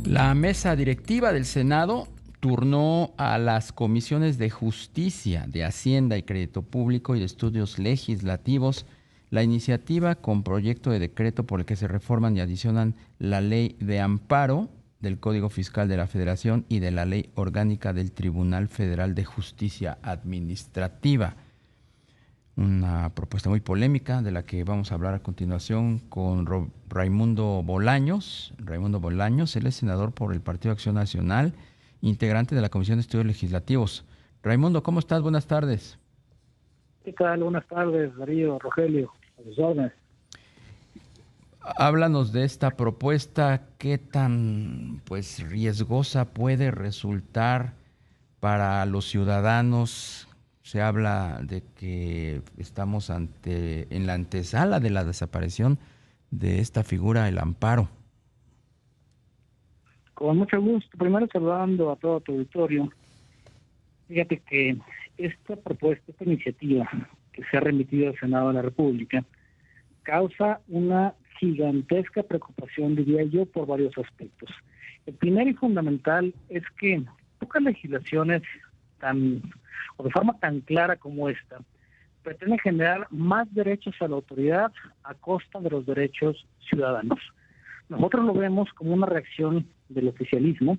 La mesa directiva del Senado turnó a las comisiones de Justicia, de Hacienda y Crédito Público y de Estudios Legislativos la iniciativa con proyecto de decreto por el que se reforman y adicionan la Ley de Amparo del Código Fiscal de la Federación y de la Ley Orgánica del Tribunal Federal de Justicia Administrativa. Una propuesta muy polémica de la que vamos a hablar a continuación con Raimundo Bolaños. Raimundo Bolaños, él es senador por el Partido Acción Nacional, integrante de la Comisión de Estudios Legislativos. Raimundo, ¿cómo estás? Buenas tardes. ¿Qué tal? Buenas tardes, Darío, Rogelio, a sus órdenes. Háblanos de esta propuesta, qué tan riesgosa puede resultar para los ciudadanos. Se habla de que estamos en la antesala de la desaparición de esta figura, el amparo. Con mucho gusto. Primero saludando a todo tu auditorio. Fíjate que esta propuesta, esta iniciativa que se ha remitido al Senado de la República, causa una gigantesca preocupación, diría yo, por varios aspectos. El primero y fundamental es que pocas legislaciones de forma tan clara como esta, pretende generar más derechos a la autoridad a costa de los derechos ciudadanos. Nosotros lo vemos como una reacción del oficialismo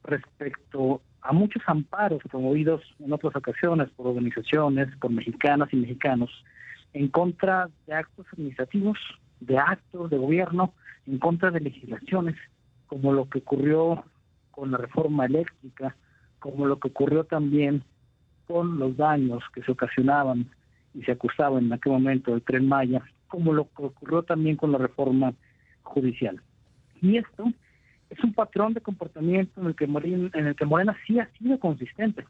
respecto a muchos amparos promovidos en otras ocasiones por organizaciones, por mexicanas y mexicanos, en contra de actos administrativos, de actos de gobierno, en contra de legislaciones, como lo que ocurrió con la reforma eléctrica, como lo que ocurrió también con los daños que se ocasionaban y se acusaban en aquel momento del Tren Maya, como lo que ocurrió también con la reforma judicial. Y esto es un patrón de comportamiento en el que Morena sí ha sido consistente.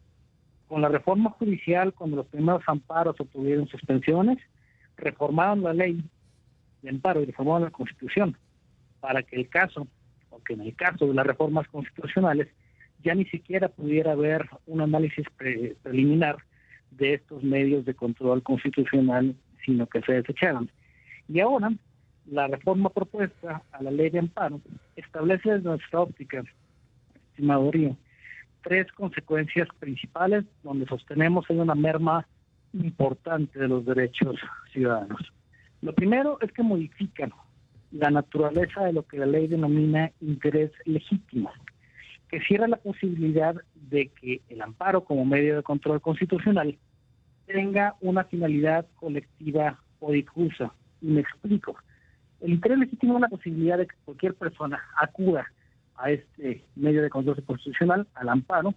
Con la reforma judicial, cuando los primeros amparos obtuvieron suspensiones, reformaron la ley de amparo y reformaron la Constitución para que en el caso de las reformas constitucionales, ya ni siquiera pudiera haber un análisis preliminar de estos medios de control constitucional, sino que se desecharan. Y ahora, la reforma propuesta a la ley de amparo establece desde nuestra óptica, estimado Río, 3 consecuencias principales donde sostenemos hay una merma importante de los derechos ciudadanos. Lo primero es que modifican la naturaleza de lo que la ley denomina interés legítimo, que cierra la posibilidad de que el amparo como medio de control constitucional tenga una finalidad colectiva o difusa. Y me explico. El interés legítimo es la posibilidad de que cualquier persona acuda a este medio de control constitucional, al amparo,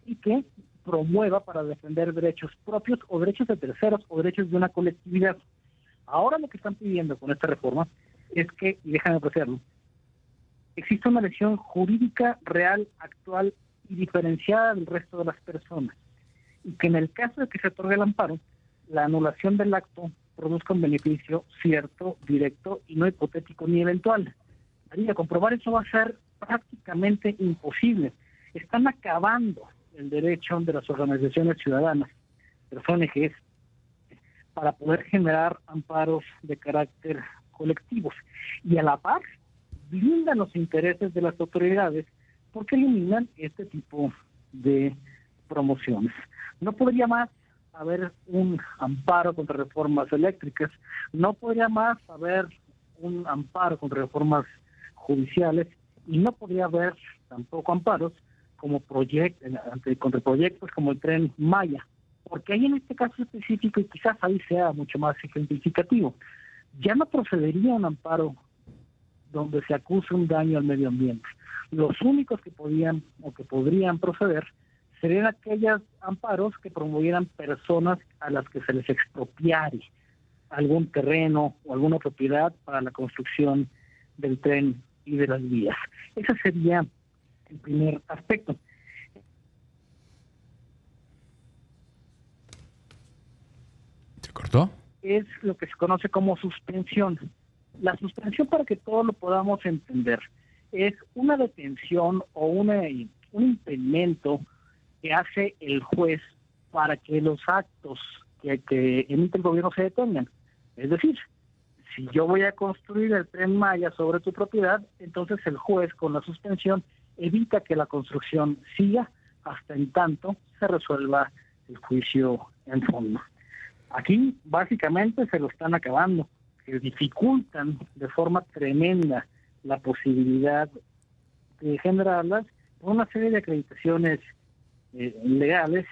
y que promueva para defender derechos propios o derechos de terceros o derechos de una colectividad. Ahora lo que están pidiendo con esta reforma es que, y déjame apreciarlo, existe una elección jurídica real, actual y diferenciada del resto de las personas, y que en el caso de que se otorgue el amparo, la anulación del acto produzca un beneficio cierto, directo y no hipotético ni eventual. María, comprobar eso va a ser prácticamente imposible. Están acabando el derecho de las organizaciones ciudadanas, de las ONGs, para poder generar amparos de carácter colectivos, y a la par blindan los intereses de las autoridades porque eliminan este tipo de promociones. No podría más haber un amparo contra reformas eléctricas, no podría más haber un amparo contra reformas judiciales, y no podría haber tampoco amparos como contra proyectos como el Tren Maya, porque ahí en este caso específico, y quizás ahí sea mucho más ejemplificativo, ya no procedería un amparo donde se acuse un daño al medio ambiente. Los únicos que podían o que podrían proceder serían aquellos amparos que promovieran personas a las que se les expropiare algún terreno o alguna propiedad para la construcción del tren y de las vías. Ese sería el primer aspecto. ¿Se cortó? Es lo que se conoce como suspensión. La suspensión, para que todos lo podamos entender, es una detención o un impedimento que hace el juez para que los actos que emite el gobierno se detengan. Es decir, si yo voy a construir el Tren Maya sobre tu propiedad, entonces el juez con la suspensión evita que la construcción siga hasta en tanto se resuelva el juicio en fondo. Aquí básicamente se lo están acabando, que dificultan de forma tremenda la posibilidad de generarlas por una serie de acreditaciones legales,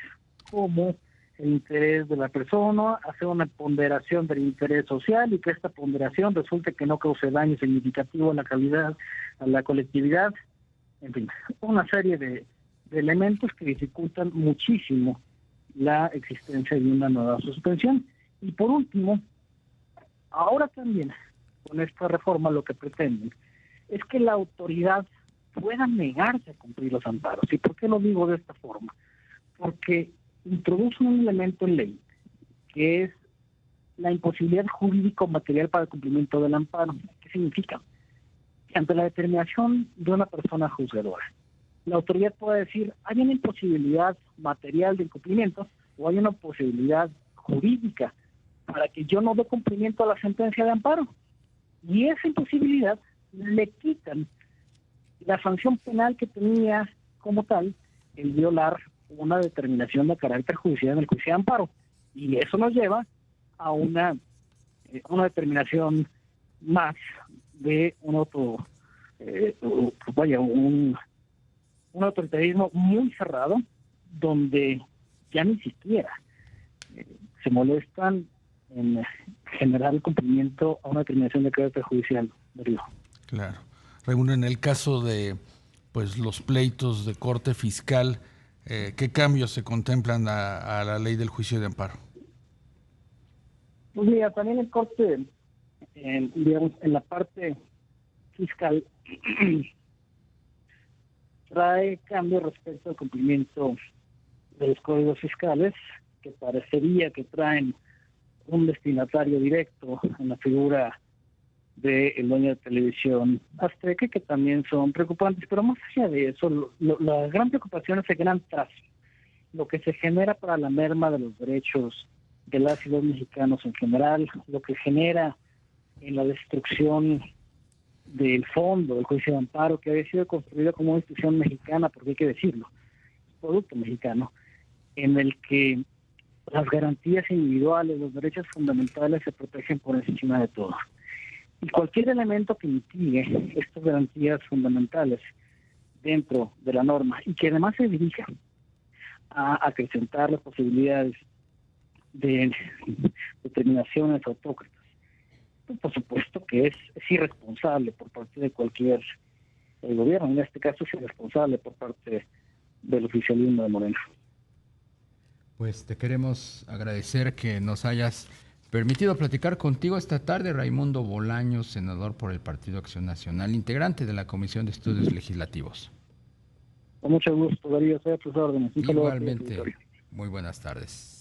como el interés de la persona, hacer una ponderación del interés social y que esta ponderación resulte que no cause daño significativo a la calidad, a la colectividad, en fin, una serie de elementos que dificultan muchísimo la existencia de una nueva suspensión. Y por último, ahora también con esta reforma lo que pretenden es que la autoridad pueda negarse a cumplir los amparos. ¿Y por qué lo digo de esta forma? Porque introduce un elemento en ley que es la imposibilidad jurídico-material para el cumplimiento del amparo. ¿Qué significa? Que ante la determinación de una persona juzgadora, la autoridad puede decir, hay una imposibilidad material de incumplimiento o hay una posibilidad jurídica para que yo no dé cumplimiento a la sentencia de amparo. Y esa imposibilidad le quitan la sanción penal que tenía como tal el violar una determinación de carácter judicial en el juicio de amparo. Y eso nos lleva a una determinación más de un autoritarismo muy cerrado, donde ya ni siquiera se molestan en generar el cumplimiento a una determinación de carácter judicial. Claro. Raimundo, en el caso de los pleitos de corte fiscal, ¿qué cambios se contemplan a la ley del juicio de amparo? Pues mira, también el corte, digamos, en la parte fiscal trae cambios respecto al cumplimiento de los códigos fiscales, que parecería que traen un destinatario directo en la figura del dueño de televisión Azteca, que también son preocupantes, pero más allá de eso, la gran preocupación es el gran trazo, lo que se genera para la merma de los derechos de las y los mexicanos en general, lo que genera en la destrucción del fondo del juicio de amparo, que había sido construido como una institución mexicana, porque hay que decirlo, producto mexicano, en el que las garantías individuales, los derechos fundamentales se protegen por encima de todo. Y cualquier elemento que mitigue estas garantías fundamentales dentro de la norma y que además se dirija a acrecentar las posibilidades de determinaciones autócratas, pues por supuesto que es irresponsable por parte de cualquier gobierno. En este caso es irresponsable por parte del oficialismo de Morena. Pues te queremos agradecer que nos hayas permitido platicar contigo esta tarde, Raimundo Bolaños, senador por el Partido Acción Nacional, integrante de la Comisión de Estudios Legislativos. Con mucho gusto, Darío, estoy a tus órdenes. Igualmente, muy buenas tardes.